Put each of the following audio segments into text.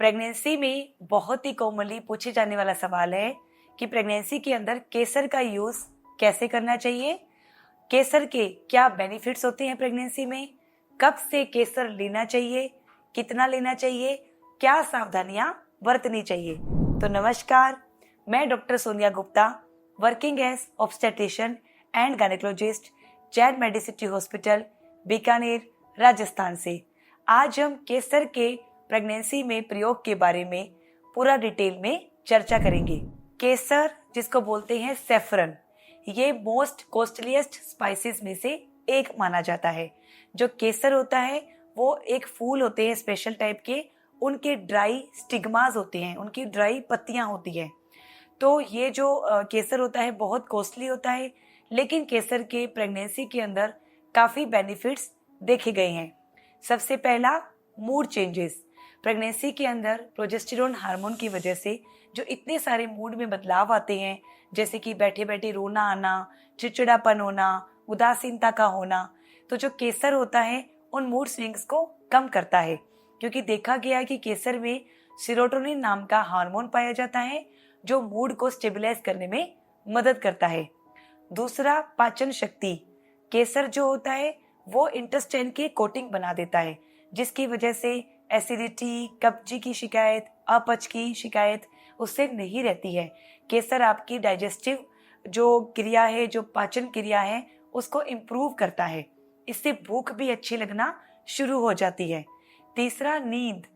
Pregnancy में बहुत ही commonly पूछे जाने वाला सवाल है कि प्रेगनेंसी के अंदर केसर का यूज कैसे करना चाहिए, केसर के क्या बेनिफिट्स होते हैं प्रेगनेंसी में, कब से केसर लेना चाहिए, कितना लेना चाहिए, क्या सावधानियां बरतनी चाहिए। तो नमस्कार, मैं doctor Sonia Gupta, working as obstetrician and gynaecologist, Jain Medicity hospital, Bikaner, Rajasthan से। आज हम केसर के प्रेगनेंसी में प्रयोग के बारे में पूरा डिटेल में चर्चा करेंगे। केसर, जिसको बोलते हैं सेफरन, ये मोस्ट कॉस्टलीस्ट स्पाइसेस में से एक माना जाता है। जो केसर होता है वो एक फूल होते हैं स्पेशल टाइप के, उनके ड्राई स्टिग्मास होते हैं, उनकी ड्राई पत्तियां होती हैं। तो ये जो केसर होता है बहुत कॉस्टली होता है, लेकिन केसर के प्रेगनेंसी के अंदर काफ़ी बेनिफिट्स देखे गए हैं। सबसे पहला, मूड चेंजेस। प्रेगनेंसी के अंदर प्रोजेस्टेरोन हार्मोन की वजह से जो इतने सारे मूड में बदलाव आते हैं, जैसे कि बैठे बैठे रोना आना, चिड़चिड़ापन होना, उदासीनता का होना, तो जो केसर होता है उन मूड स्विंग्स को कम करता है। क्योंकि देखा गया है कि केसर में सीरोटोनिन नाम का हार्मोन पाया जाता है जो मूड को स्टेबलाइज करने में मदद करता है। दूसरा, पाचन शक्ति। केसर जो होता है वो इंटेस्टाइन की कोटिंग बना देता है, जिसकी वजह से एसिडिटी, कब्जी की शिकायत, अपच की शिकायत उससे नहीं रहती है। केसर आपकी डाइजेस्टिव जो क्रिया है, जो पाचन क्रिया है, उसको इम्प्रूव करता है। इससे भूख भी अच्छी लगना शुरू हो जाती है। तीसरा, नींद।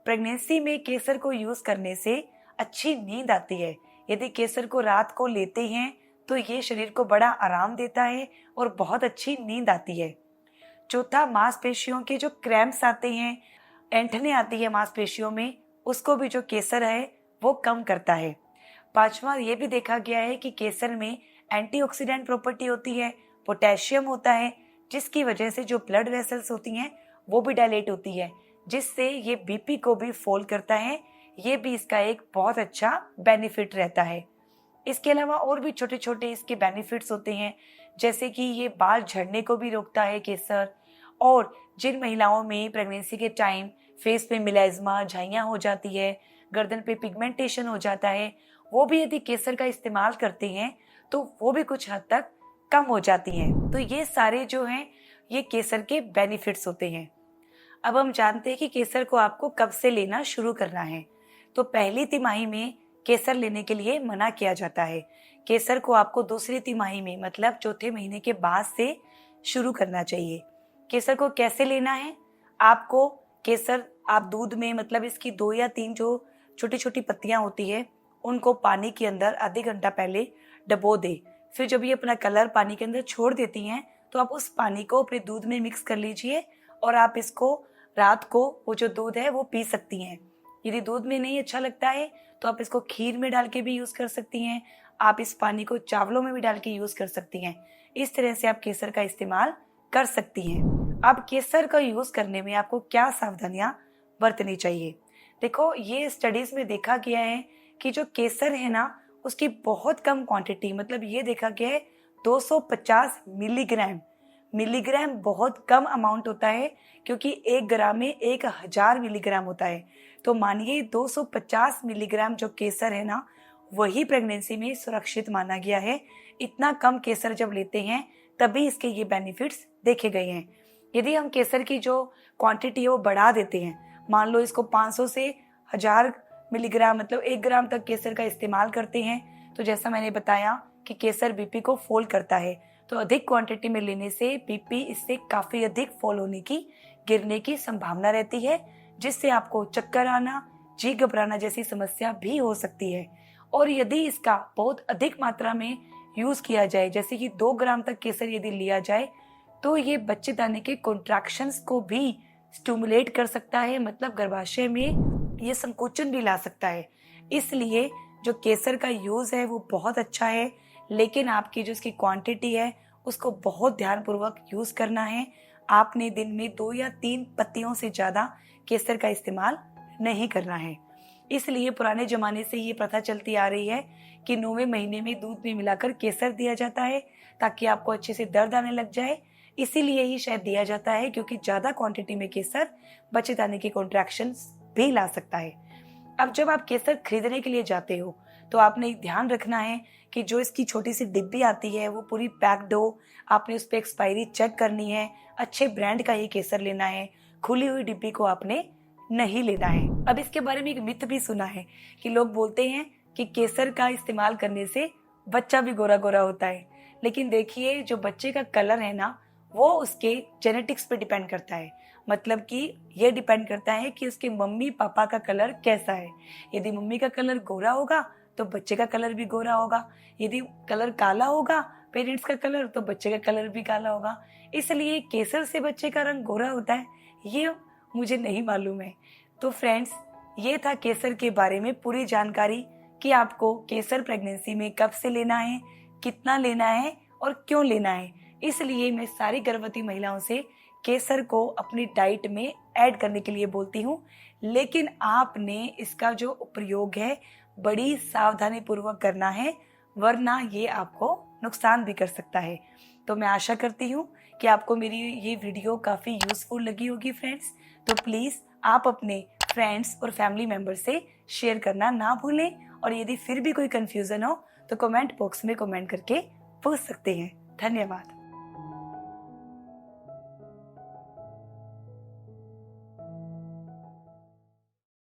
प्रेगनेंसी में केसर को यूज करने से अच्छी नींद आती है। यदि केसर को रात को लेते हैं तो ये शरीर को बड़ा आराम देता है और बहुत अच्छी नींद आती है। चौथा, मांसपेशियों के जो क्रैम्प्स आते हैं, ऐंठने आती है मांसपेशियों में, उसको भी जो केसर है वो कम करता है। पांचवा, ये भी देखा गया है कि केसर में एंटीऑक्सीडेंट प्रॉपर्टी होती है, पोटेशियम होता है, जिसकी वजह से जो ब्लड वेसल्स होती हैं वो भी डायलेट होती है, जिससे ये बीपी को भी फॉल करता है। ये भी इसका एक बहुत अच्छा बेनिफिट रहता है। इसके अलावा और भी छोटे छोटे इसके बेनिफिट्स होते हैं, जैसे कि ये बाल झड़ने को भी रोकता है केसर। और जिन महिलाओं में प्रेगनेंसी के टाइम फेस पे मिलेज्मा, झाइयाँ हो जाती है, गर्दन पे पिगमेंटेशन हो जाता है, वो भी यदि केसर का इस्तेमाल करते हैं तो वो भी कुछ हद तक कम हो जाती हैं। तो ये सारे जो हैं ये केसर के बेनिफिट्स होते हैं। अब हम जानते हैं कि केसर को आपको कब से लेना शुरू करना है। तो पहली तिमाही में केसर लेने के लिए मना किया जाता है। केसर को आपको दूसरी तिमाही में, मतलब चौथे महीने के बाद से शुरू करना चाहिए। केसर को कैसे लेना है? आपको केसर आप दूध में, मतलब इसकी 2 या 3 जो छोटी छोटी पत्तियां होती है, उनको पानी के अंदर आधे घंटा पहले डबो दे। फिर जब ये अपना कलर पानी के अंदर छोड़ देती हैं तो आप उस पानी को अपने दूध में मिक्स कर लीजिए और आप इसको रात को वो जो दूध है वो पी सकती हैं। यदि दूध में नहीं अच्छा लगता है तो आप इसको खीर में डाल के भी यूज कर सकती हैं। आप इस पानी को चावलों में भी डाल के यूज कर सकती हैं। इस तरह से आप केसर का इस्तेमाल कर सकती हैं। अब केसर का यूज करने में आपको क्या सावधानियां बरतनी चाहिए? देखो, ये स्टडीज में देखा गया है कि जो केसर है ना, उसकी बहुत कम क्वांटिटी, मतलब ये देखा गया है 250 मिलीग्राम। मिलीग्राम बहुत कम अमाउंट होता है, क्योंकि 1 ग्राम में 1000 मिलीग्राम होता है। तो मानिए 250 मिलीग्राम जो केसर है ना, वही प्रेगनेंसी में सुरक्षित माना गया है। इतना कम केसर जब लेते हैं तभी इसके ये बेनिफिट्स देखे गए हैं। यदि हम केसर की जो क्वांटिटी है वो बढ़ा देते हैं, मान लो इसको 500 से 1000 मिलीग्राम, मतलब 1 ग्राम तक केसर का इस्तेमाल करते हैं, तो जैसा मैंने बताया कि केसर बीपी को फॉल करता है। तो अधिक क्वांटिटी में लेने से बीपी इससे काफी अधिक फॉल होने की, गिरने की संभावना रहती है, जिससे आपको चक्कर आना, जी घबराना जैसी समस्या भी हो सकती है। और यदि इसका बहुत अधिक मात्रा में यूज किया जाए, जैसे कि 2 ग्राम तक केसर यदि लिया जाए, तो ये बच्चेदानी के कॉन्ट्रैक्शंस को भी स्टिमुलेट कर सकता है, मतलब गर्भाशय में ये संकोचन भी ला सकता है। इसलिए जो केसर का यूज है वो बहुत अच्छा है, लेकिन आपकी जो इसकी क्वांटिटी है उसको बहुत ध्यानपूर्वक यूज करना है। आपने दिन में 2 या 3 पत्तियों से ज्यादा केसर का इस्तेमाल नहीं करना है। इसलिए पुराने जमाने से ये प्रथा चलती आ रही है कि 9वें महीने में दूध में मिलाकर केसर दिया जाता है, ताकि आपको अच्छे से दर्द आने लग जाए। इसीलिए ही शायद दिया जाता है, क्योंकि ज्यादा क्वांटिटी में केसर बच्चेदानी के कॉन्ट्रैक्शंस भी ला सकता है। अब जब आप केसर खरीदने के लिए जाते हो तो आपने ध्यान रखना है कि जो इसकी छोटी सी डिब्बी आती है वो पूरी पैक्ड हो। आपने उस पर एक्सपायरी चेक करनी है। अच्छे ब्रांड का ये केसर लेना है। खुली हुई डिब्बी को आपने नहीं लेना है। अब इसके बारे में एक मिथ भी सुना है कि लोग बोलते हैं कि केसर का इस्तेमाल करने से बच्चा भी गोरा गोरा होता है। लेकिन देखिए, जो बच्चे का कलर है ना, वो उसके जेनेटिक्स पे डिपेंड करता है। मतलब कि ये डिपेंड करता है कि उसके मम्मी पापा का कलर कैसा है। यदि मम्मी का कलर गोरा होगा तो बच्चे का कलर भी गोरा होगा। यदि कलर काला होगा पेरेंट्स का कलर, तो बच्चे का कलर भी काला होगा। इसलिए केसर से बच्चे का रंग गोरा होता है, ये मुझे नहीं मालूम है। तो फ्रेंड्स, ये था केसर के बारे में पूरी जानकारी कि आपको केसर प्रेगनेंसी में कब से लेना है, कितना लेना है और क्यों लेना है। इसलिए मैं सारी गर्भवती महिलाओं से केसर को अपनी डाइट में ऐड करने के लिए बोलती हूँ। लेकिन आपने इसका जो प्रयोग है बड़ी सावधानी पूर्वक करना है, वरना ये आपको नुकसान भी कर सकता है। तो मैं आशा करती हूँ कि आपको मेरी ये वीडियो काफ़ी यूजफुल लगी होगी फ्रेंड्स। तो प्लीज़ आप अपने फ्रेंड्स और फैमिली मेंबर से शेयर करना ना भूलें। और यदि फिर भी कोई कंफ्यूजन हो तो कमेंट बॉक्स में कमेंट करके पूछ सकते हैं। धन्यवाद।